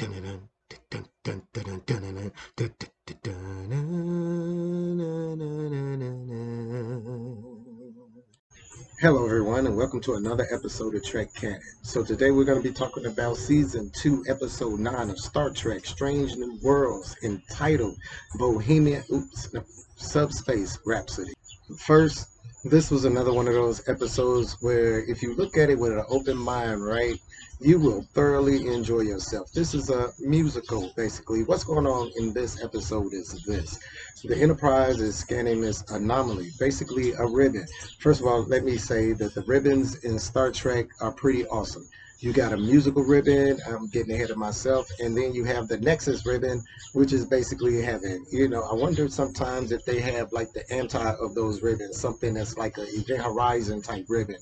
Hello everyone and welcome to another episode of Trek Canon. So today we're going to be talking about Season 2, Episode 9 of Star Trek Strange New Worlds, entitled Subspace Rhapsody. First, this was another one of those episodes where if you look at it with an open mind, right, you will thoroughly enjoy yourself. This is a musical, basically. What's going on in this episode is this. The Enterprise is scanning this anomaly, basically a ribbon. First of all, let me say that the ribbons in Star Trek are pretty awesome. You got a musical ribbon, I'm getting ahead of myself, and then you have the Nexus ribbon, which is basically heaven. I wonder sometimes if they have like the anti of those ribbons, something that's like an Event Horizon type ribbon.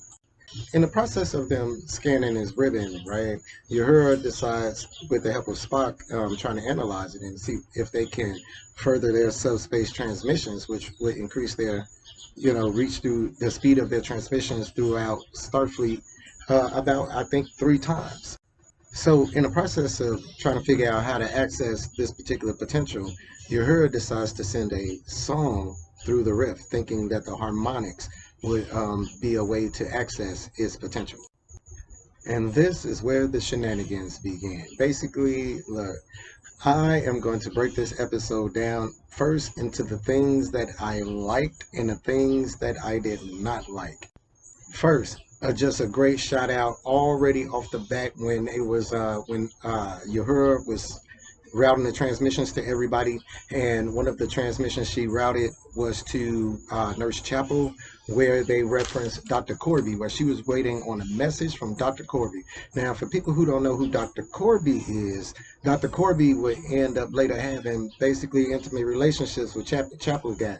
In the process of them scanning this ribbon, right, Uhura decides, with the help of Spock, trying to analyze it and see if they can further their subspace transmissions, which would increase their, reach through the speed of their transmissions throughout Starfleet about, I think, 3 times. So in the process of trying to figure out how to access this particular potential, Uhura decides to send a song through the rift, thinking that the harmonics would be a way to access its potential. And this is where the shenanigans began. Basically, look, I am going to break this episode down first into the things that I liked and the things that I did not like. First, just a great shout out already off the bat when it was when Uhura was routing the transmissions to everybody, and one of the transmissions she routed was to Nurse Chapel, where they referenced Dr. Corby, where she was waiting on a message from Dr. Corby. Now, for people who don't know who Dr. Corby is, Dr. Corby would end up later having basically intimate relationships with Chapel guy.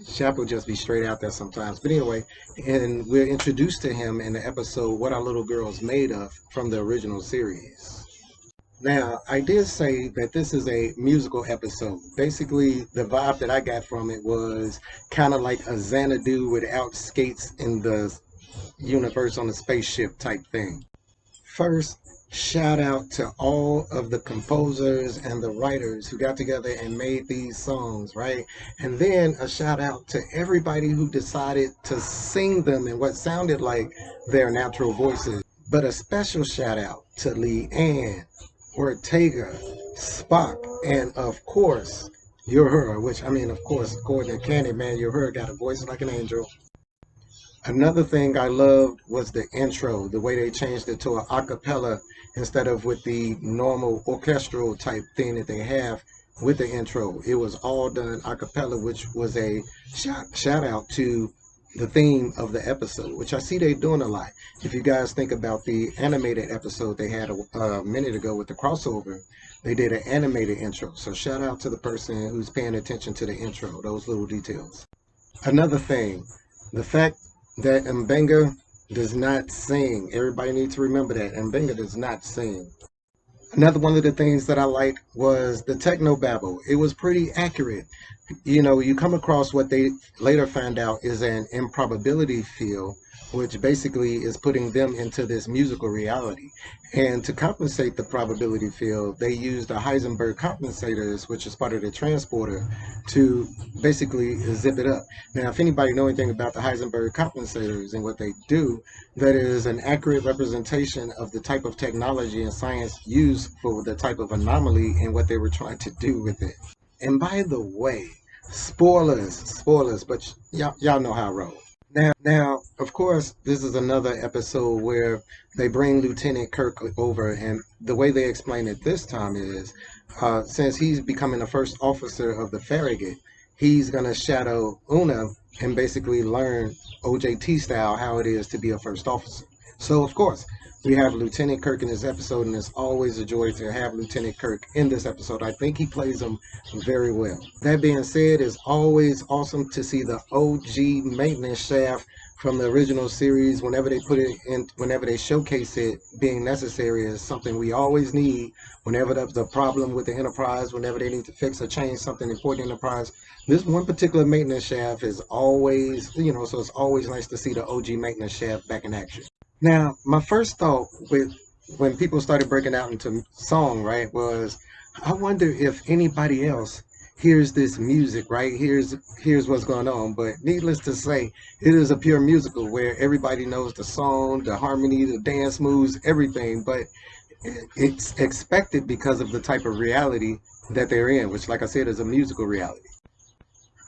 Chapel just be straight out there sometimes. But anyway, and we're introduced to him in the episode What Our Little Girl's Made Of from the original series. Now, I did say that this is a musical episode. Basically, the vibe that I got from it was kind of like a Xanadu without skates in the universe on a spaceship type thing. First, shout out to all of the composers and the writers who got together and made these songs, right? And then a shout out to everybody who decided to sing them in what sounded like their natural voices. But a special shout out to Leanne, Ortega, Spock, and of course, Uhura, which, I mean, of course, according to Candy, man, Uhura got a voice like an angel. Another thing I loved was the intro, the way they changed it to an a cappella instead of with the normal orchestral type thing that they have with the intro. It was all done a cappella, which was a shout out to the theme of the episode, which I see they doing a lot. If you guys think about the animated episode they had a minute ago with the crossover, they did an animated intro. So shout out to the person who's paying attention to the intro, those little details. Another thing, the fact that Mbenga does not sing. Everybody needs to remember that. Mbenga does not sing. Another one of the things that I liked was the techno babble. It was pretty accurate. You come across what they later find out is an improbability field, which basically is putting them into this musical reality. And to compensate the probability field, they used the Heisenberg compensators, which is part of the transporter, to basically zip it up. Now, if anybody know anything about the Heisenberg compensators and what they do, that is an accurate representation of the type of technology and science used for the type of anomaly and what they were trying to do with it. And by the way, spoilers, but y'all know how I roll. Now, of course, this is another episode where they bring Lieutenant Kirk over, and the way they explain it this time is, since he's becoming the first officer of the Farragut, he's gonna shadow Una and basically learn OJT style how it is to be a first officer. So, of course, we have Lieutenant Kirk in this episode, and it's always a joy to have Lieutenant Kirk in this episode. I think he plays him very well. That being said, it's always awesome to see the OG maintenance shaft from the original series. Whenever they put it in, whenever they showcase it being necessary, is something we always need. Whenever there's a problem with the Enterprise, whenever they need to fix or change something important in the Enterprise, this one particular maintenance shaft is always, so it's always nice to see the OG maintenance shaft back in action. Now, my first thought with when people started breaking out into song, right, was I wonder if anybody else hears this music, right? Here's what's going on. But needless to say, it is a pure musical where everybody knows the song, the harmony, the dance moves, everything. But it's expected because of the type of reality that they're in, which, like I said, is a musical reality.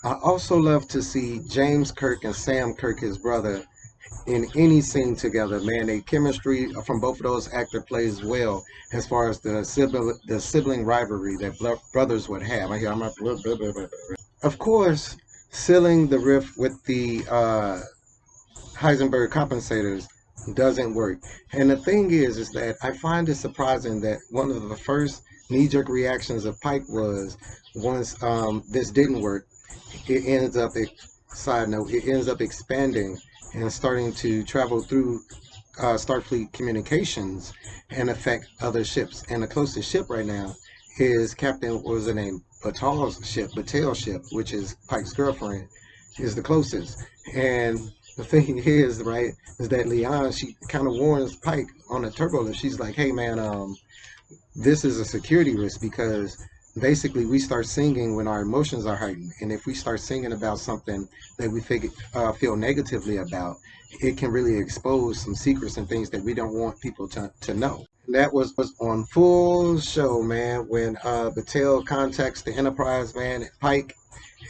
I also love to see James Kirk and Sam Kirk, his brother, in any scene together, man. A chemistry from both of those actors plays well as far as the sibling rivalry that brothers would have. I hear I'm not, blah, blah, blah, blah. Of course, sealing the riff with the Heisenberg compensators doesn't work. And the thing is that I find it surprising that one of the first knee-jerk reactions of Pike was once this didn't work, it ends up, side note, it ends up expanding and starting to travel through Starfleet communications and affect other ships. And the closest ship right now is Captain, what was her name? Batal's ship, which is Pike's girlfriend, is the closest. And the thing is, right, is that Leon, she kind of warns Pike on a turbo lift. She's like, hey, man, this is a security risk because basically we start singing when our emotions are heightened, and if we start singing about something that we feel negatively about, it can really expose some secrets and things that we don't want people to know. And that was on full show, man, when Batel contacts the Enterprise, man, at Pike,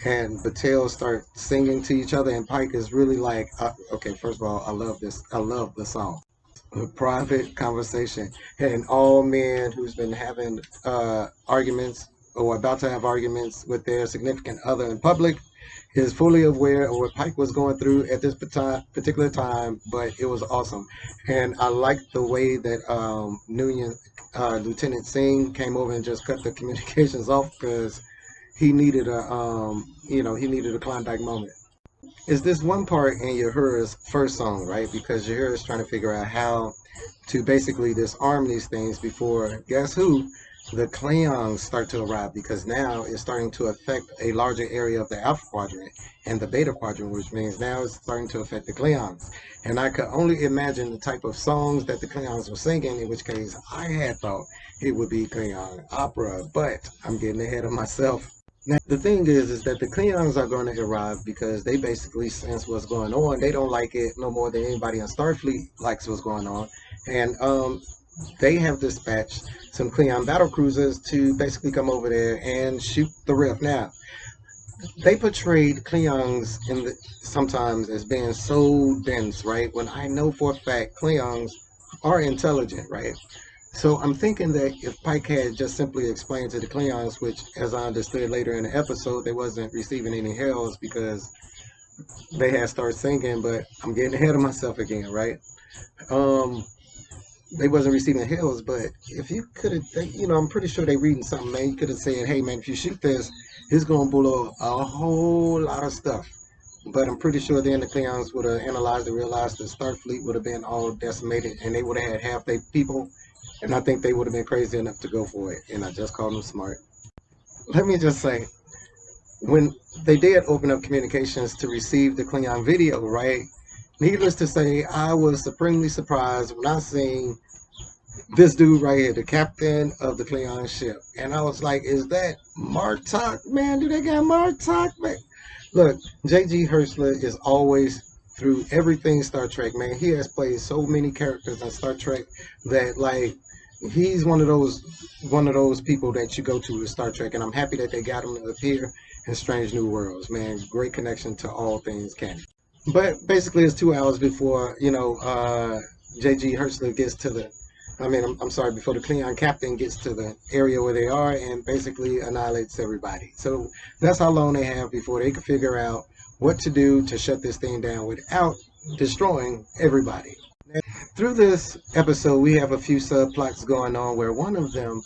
and Batel start singing to each other, and Pike is really like, okay, first of all, I love this, I love the song. A private conversation, and all men who's been having arguments or about to have arguments with their significant other in public is fully aware of what Pike was going through at this particular time. But it was awesome, and I liked the way that Lieutenant Singh came over and just cut the communications off because he needed he needed a Klondike moment. Is this one part in Uhura's first song, right? Because Uhura is trying to figure out how to basically disarm these things before, guess who? The Klingons start to arrive, because now it's starting to affect a larger area of the Alpha Quadrant and the Beta Quadrant, which means now it's starting to affect the Klingons. And I could only imagine the type of songs that the Klingons were singing, in which case I had thought it would be Klingon opera, but I'm getting ahead of myself. Now, the thing is that the Klingons are going to arrive because they basically sense what's going on. They don't like it no more than anybody in Starfleet likes what's going on. And they have dispatched some Klingon battle cruisers to basically come over there and shoot the rift. Now, they portrayed Klingons sometimes as being so dense, right? When I know for a fact Klingons are intelligent, right? So I'm thinking that if Pike had just simply explained to the Klingons, which, as I understood later in the episode, they wasn't receiving any hells because they had started singing, but I'm getting ahead of myself again, right? Um, they wasn't receiving hells, but if you could have, I'm pretty sure they reading something, man. You could have said, hey, man, if you shoot this, it's going to blow a whole lot of stuff. But I'm pretty sure then the Klingons would have analyzed and realized that Starfleet would have been all decimated and they would have had half their people. And I think they would have been crazy enough to go for it. And I just called them smart. Let me just say, when they did open up communications to receive the Klingon video, right? Needless to say, I was supremely surprised when I seen this dude right here, the captain of the Klingon ship. And I was like, is that Martok? Man, do they got Martok? Man, look, J.G. Hertzler is always through everything Star Trek, man. He has played so many characters in Star Trek that, like, he's one of those people that you go to with Star Trek, and I'm happy that they got him to appear in Strange New Worlds, man. Great connection to all things canon. But basically, it's 2 hours before J.G. Hertzler gets to the. I'm sorry, before the Klingon captain gets to the area where they are and basically annihilates everybody. So that's how long they have before they can figure out what to do to shut this thing down without destroying everybody. Through this episode, we have a few subplots going on where one of them,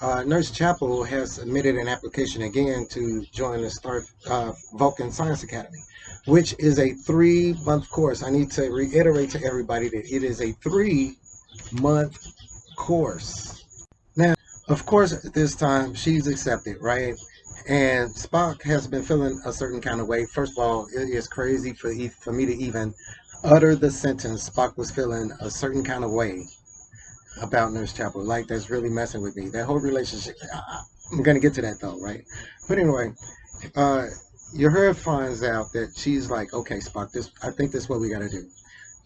Nurse Chapel, has submitted an application again to join the Vulcan Science Academy, which is a 3-month course. I need to reiterate to everybody that it is a 3-month course. Now, of course, at this time, she's accepted, right? And Spock has been feeling a certain kind of way. First of all, it is crazy for me to even utter the sentence Spock was feeling a certain kind of way about Nurse Chapel, like that's really messing with me. That whole relationship. I'm gonna get to that though, right? But anyway, uh, Uhura finds out that she's like, okay, Spock, this I think this is what we gotta do.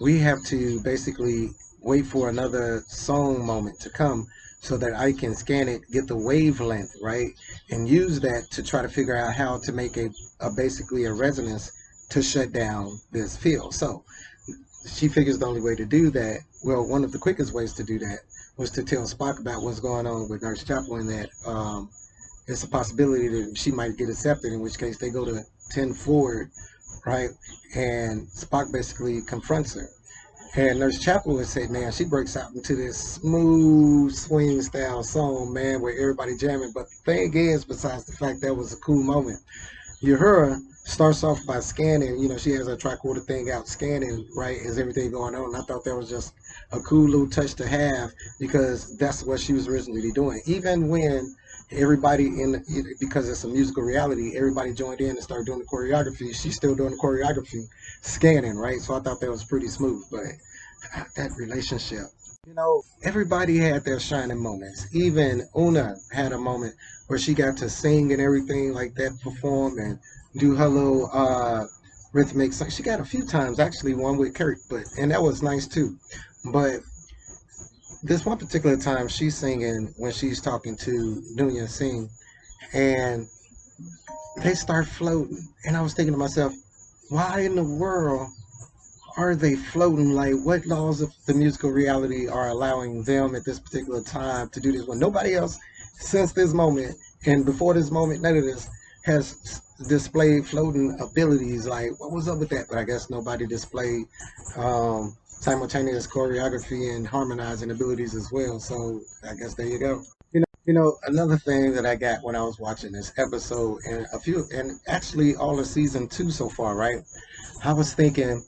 We have to basically wait for another song moment to come so that I can scan it, get the wavelength, right? And use that to try to figure out how to make a basically a resonance to shut down this field. So she figures the only way to do that, well, one of the quickest ways to do that was to tell Spock about what's going on with Nurse Chapel and that it's a possibility that she might get accepted, in which case they go to 10 forward, right? And Spock basically confronts her. And Nurse Chapel has said, man, she breaks out into this smooth swing style song, man, where everybody jamming. But the thing is, besides the fact that was a cool moment, Uhura starts off by scanning. She has a tricorder thing out scanning, right, as everything going on. And I thought that was just a cool little touch to have because that's what she was originally doing. Even when everybody because it's a musical reality, everybody joined in and started doing the choreography. She's still doing the choreography, scanning, right? So I thought that was pretty smooth. But that relationship. Everybody had their shining moments. Even Una had a moment where she got to sing and everything like that, perform and do her little rhythmic song. She got a few times actually, one with Kurt, and that was nice too. But this one particular time she's singing when she's talking to Nunya Singh and they start floating. And I was thinking to myself, why in the world are they floating? Like, what laws of the musical reality are allowing them at this particular time to do this when nobody else since this moment and before this moment, none of this has displayed floating abilities? Like, what was up with that? But I guess nobody displayed simultaneous choreography and harmonizing abilities as well. So I guess there you go. Another thing that I got when I was watching this episode and actually all of season 2 so far, right? I was thinking,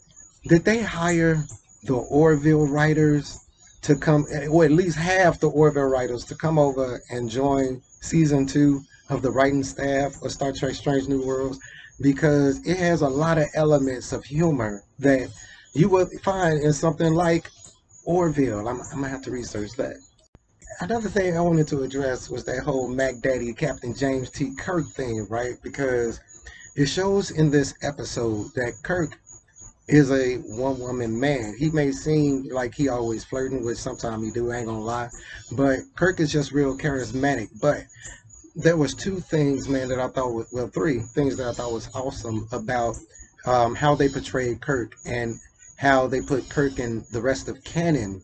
did they hire the Orville writers to come, or at least half the Orville writers to come over and join season 2 of the writing staff of Star Trek Strange New Worlds? Because it has a lot of elements of humor that you would find in something like Orville. I'm going to have to research that. Another thing I wanted to address was that whole Mac Daddy Captain James T. Kirk thing, right? Because it shows in this episode that Kirk is a one woman man. He may seem like he always flirting, which sometimes he do, I ain't gonna lie. But Kirk is just real charismatic. But there was two things, man, that I thought was, well, three things that I thought was awesome about how they portrayed Kirk and how they put Kirk in the rest of canon.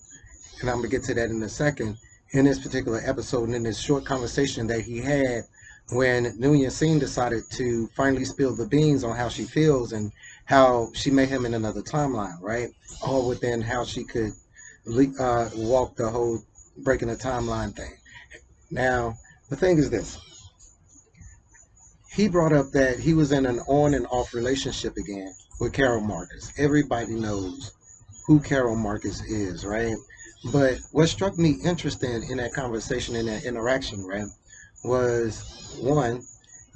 And I'm gonna get to that in a second. In this particular episode and in this short conversation that he had when Nunya Singh decided to finally spill the beans on how she feels and how she met him in another timeline, right? All within how she could walk the whole breaking the timeline thing. Now, the thing is this. He brought up that he was in an on and off relationship again with Carol Marcus. Everybody knows who Carol Marcus is, right? But what struck me interesting in that conversation, in that interaction, right, was one,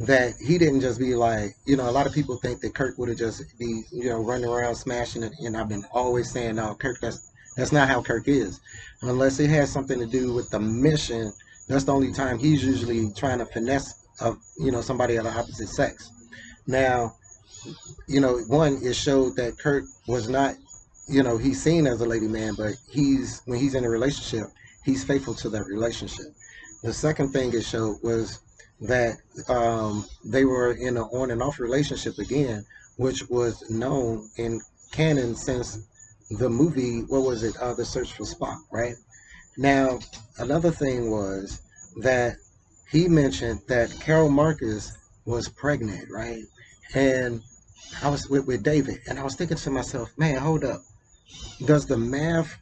that he didn't just be like, a lot of people think that Kirk would have just be, running around smashing it. And I've been always saying, no, Kirk, that's not how Kirk is. Unless it has something to do with the mission, that's the only time he's usually trying to finesse, somebody of the opposite sex. Now, one, it showed that Kirk was not, he's seen as a lady man, but when he's in a relationship, he's faithful to that relationship. The second thing it showed was that they were in an on and off relationship again, which was known in canon since the movie, what was it? The Search for Spock, right? Now, another thing was that he mentioned that Carol Marcus was pregnant, right? And I was with David, and I was thinking to myself, man, hold up. Does the math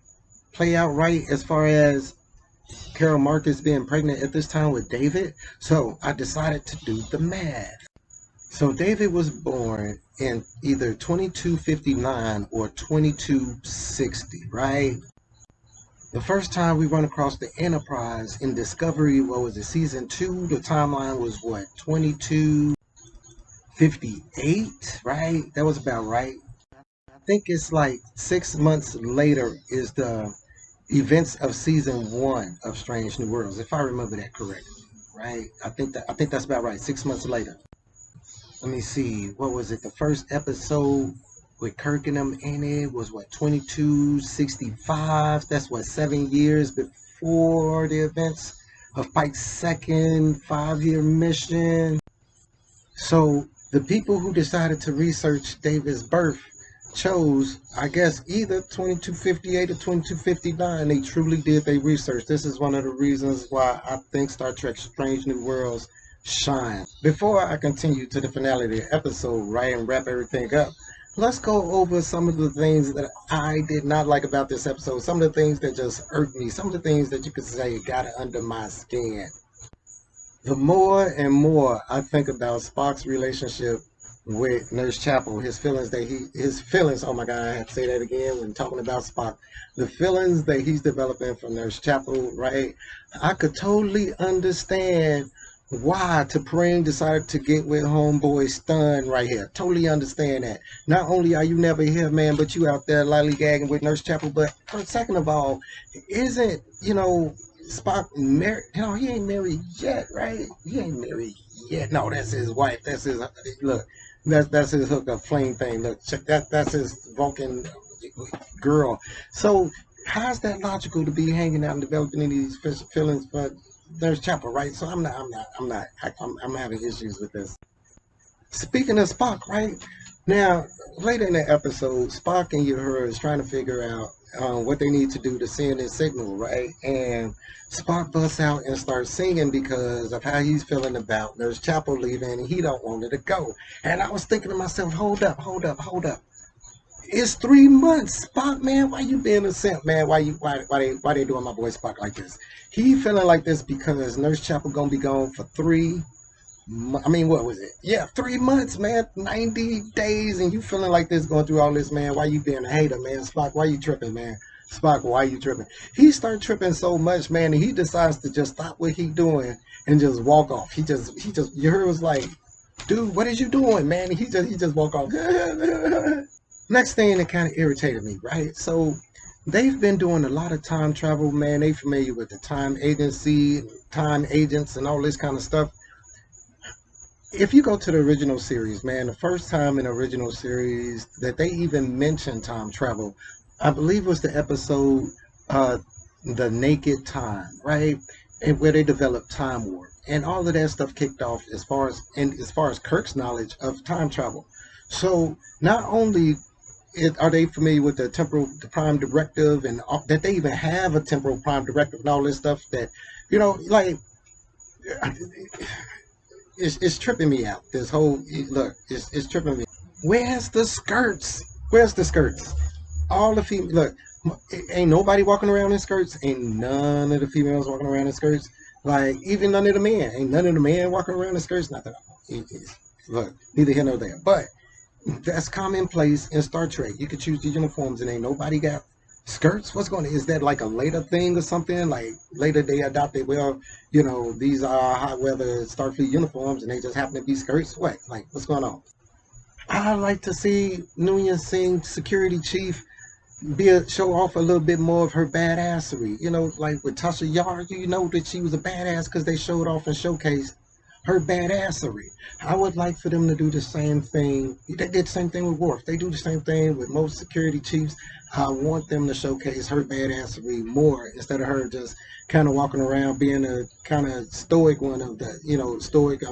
play out right as far as Carol Marcus being pregnant at this time with David? So I decided to do the math. So David was born in either 2259 or 2260, right? The first time we run across the Enterprise in Discovery, what was it, season 2? The timeline was what, 2258, right? That was about right. I think it's like 6 months later is the events of season 1 of Strange New Worlds, if I remember that correctly, right? I think that's about right. 6 months later. Let me see. What was it? The first episode with Kirk and them in it was what, 2265? That's what, 7 years before the events of Pike's second 5-year mission. So the people who decided to research David's birth chose, I guess, either 2258 or 2259. They truly did their research. This is one of the reasons why I think Star Trek Strange New Worlds shine. Before I continue to the finale of the episode, right, and wrap everything up, let's go over some of the things that I did not like about this episode. Some of the things that just irked me. Some of the things that you could say got under my skin. The more and more I think about Spock's relationship with Nurse Chapel, his feelings, oh my God, I have to say that again when talking about Spock, the feelings that he's developing for Nurse Chapel, right? I could totally understand why T'Pring decided to get with homeboy Stun right here. Totally understand that. Not only are you never here, man, but you out there lollygagging with Nurse Chapel, but second of all, isn't, Spock married? He ain't married yet, right? He ain't married yet. No, that's his wife. That's his look. That's his hookup flame thing. Look, check that. That's his Vulcan girl. So how's that logical to be hanging out and developing these feelings for Nurse Chapel, right? So I'm having issues with this. Speaking of Spock, right? Now, later in the episode, Spock and Uhura is trying to figure out what they need to do to send this signal, right? And Spock busts out and starts singing because of how he's feeling about Nurse Chapel leaving, and he don't want her to go. And I was thinking to myself, hold up, hold up, hold up. It's 3 months, Spock, man. Why you being a simp, man? Why they doing my boy Spock like this? He feeling like this because Nurse Chapel gonna be gone for what was it? Yeah, 3 months, man. 90 days, and you feeling like this, going through all this, man. Why you being a hater, man? Spock, why you tripping, man? Spock, why you tripping? He start tripping so much, man, and he decides to just stop what he doing and just walk off. You heard, was like, dude, what is you doing, man? And he just walk off. Next thing that kind of irritated me, right? So they've been doing a lot of time travel, man. They familiar with the time agency, time agents, and all this kind of stuff. If you go to the original series, man, the first time in the original series that they even mentioned time travel, I believe was the episode The Naked Time, right? And where they developed time warp. And all of that stuff kicked off as far as Kirk's knowledge of time travel. So not only are they familiar with the prime directive, and that they even have a temporal prime directive and all this stuff that, like, it's tripping me out. This whole look, it's tripping me. Where's the skirts? Where's the skirts? All the female look, ain't nobody walking around in skirts. Ain't none of the females walking around in skirts. Like even none of the men. Ain't none of the men walking around in skirts. Not that look, neither here nor there. But that's commonplace in Star Trek. You could choose the uniforms, and ain't nobody got skirts. What's going on? Is that like a later thing or something? Like later they adopted, well, these are hot weather Starfleet uniforms and they just happen to be skirts? What? Like, what's going on? I like to see Nguyen Singh, security chief, show off a little bit more of her badassery. Like with Tasha Yar, you know that she was a badass because they showed off and showcased her badassery. I would like for them to do the same thing. They did the same thing with Worf. They do the same thing with most security chiefs. I want them to showcase her badassery more instead of her just kind of walking around being a kind of stoic one of the, stoic.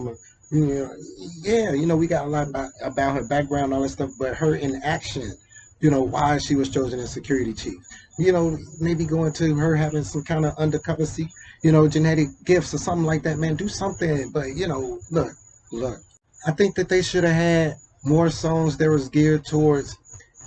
We got a lot about her background, all that stuff, but her in action, why she was chosen as security chief. Maybe going to her having some kind of undercover genetic gifts or something like that, man. Do something. But, look. I think that they should have had more songs that was geared towards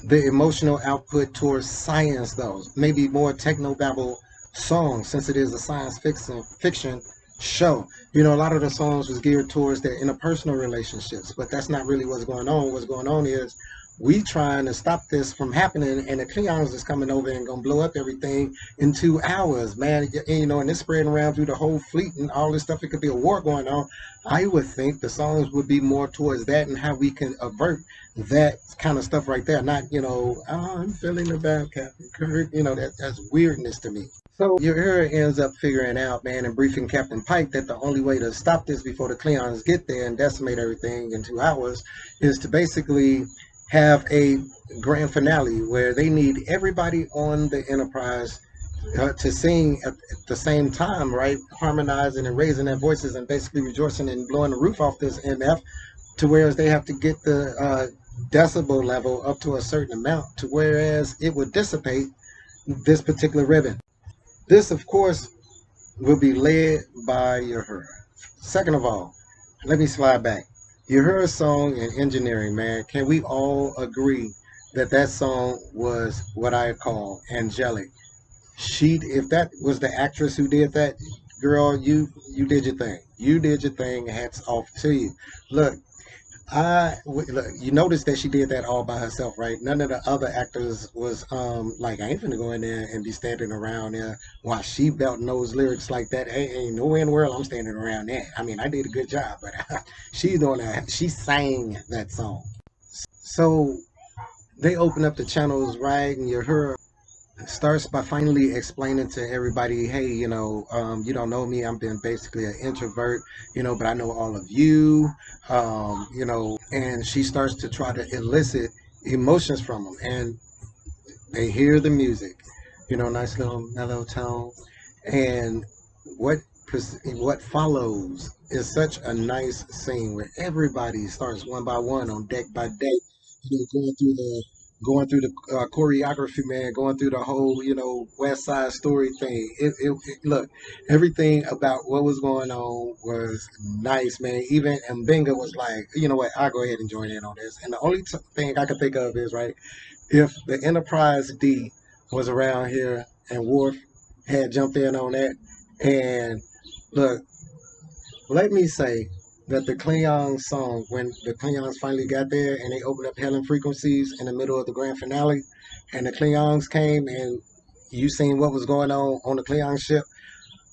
the emotional output towards science, though. Maybe more technobabble songs, since it is a science fiction show. A lot of the songs was geared towards their interpersonal relationships, but that's not really what's going on. What's going on is We trying to stop this from happening, and the Cleons is coming over and gonna blow up everything in 2 hours, man. And it's spreading around through the whole fleet and all this stuff. It could be a war going on. I would think the songs would be more towards that and how we can avert that kind of stuff right there. Not, oh, I'm feeling about Captain Kirk. That's weirdness to me. So your hero ends up figuring out, man, and briefing Captain Pike that the only way to stop this before the Cleons get there and decimate everything in 2 hours is to basically have a grand finale where they need everybody on the Enterprise to sing at the same time, right? Harmonizing and raising their voices and basically rejoicing and blowing the roof off this MF, to whereas they have to get the decibel level up to a certain amount to whereas it would dissipate this particular ribbon. This, of course, will be led by Uhura. Second of all, let me slide back. Uhura's song and engineering, man. Can we all agree that that song was what I call angelic? If that was the actress who did that, girl, you did your thing. You did your thing. Hats off to you. Look, look, you notice that she did that all by herself, right? None of the other actors was like, I ain't finna go in there and be standing around there while she belting those lyrics like that. Ain't nowhere in the world I'm standing around there. I mean, I did a good job, but she's doing that. She sang that song. So they open up the channels, right? And you're her starts by finally explaining to everybody, hey, you don't know me. I've been basically an introvert, but I know all of you, and she starts to try to elicit emotions from them. And they hear the music, nice little mellow tone. And what what follows is such a nice scene where everybody starts one by one on deck by deck, going through the choreography, man, going through the whole, West Side Story thing. Look, everything about what was going on was nice, man. Even Mbenga was like, you know what, I'll go ahead and join in on this. And the only thing I can think of is, right, if the Enterprise D was around here and Worf had jumped in on that, and look, let me say that the Klingon song, when the Klingons finally got there and they opened up Helen frequencies in the middle of the grand finale, and the Klingons came and you seen what was going on the Klingon ship,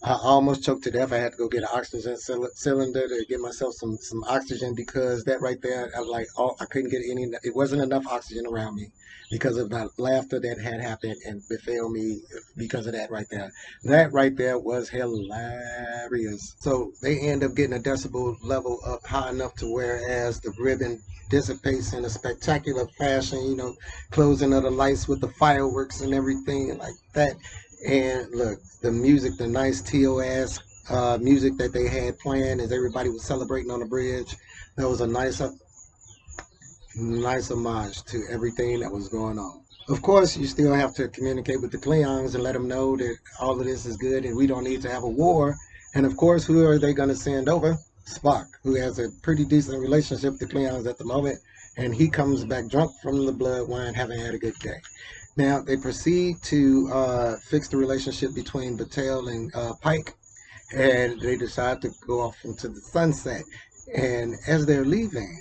I almost choked to death. I had to go get an oxygen cylinder to get myself some oxygen because that right there, I was like, oh, I couldn't get any. It wasn't enough oxygen around me because of the laughter that had happened and befell me because of that right there. That right there was hilarious. So they end up getting a decibel level up high enough to whereas the ribbon dissipates in a spectacular fashion. Closing of the lights with the fireworks and everything like that. And look, the music, the nice TOS music that they had playing as everybody was celebrating on the bridge. That was a nice homage to everything that was going on. Of course, you still have to communicate with the Klingons and let them know that all of this is good and we don't need to have a war. And of course, who are they going to send over? Spock, who has a pretty decent relationship with the Klingons at the moment. And he comes back drunk from the blood wine, having had a good day. Now, they proceed to fix the relationship between Battelle and Pike, and they decide to go off into the sunset. And as they're leaving,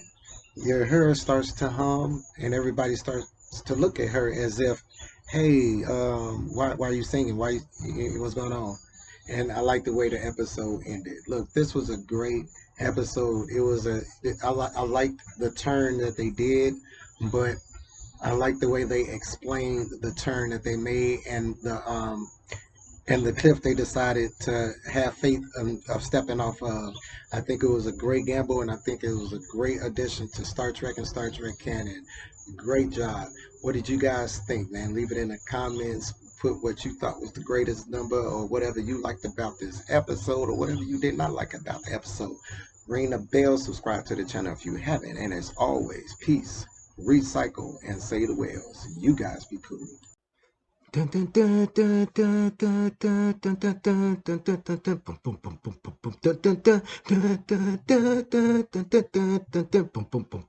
your hero starts to hum, and everybody starts to look at her as if, "Hey, why are you singing? What's going on?" And I like the way the episode ended. Look, this was a great episode. I liked the turn that they did, but I like the way they explained the turn that they made and the cliff they decided to have faith of stepping off of. I think it was a great gamble, and I think it was a great addition to Star Trek and Star Trek canon. Great job. What did you guys think, man? Leave it in the comments. Put what you thought was the greatest number or whatever you liked about this episode or whatever you did not like about the episode. Ring the bell, subscribe to the channel if you haven't. And as always, peace, recycle, and say the whales. You guys be cool. Dun dun dun dun dun dun dun dun dun dun dun dun dun dun boom boom boom boom boom boom dun dun dun dun dun dun dun dun dun dun dun boom boom boom.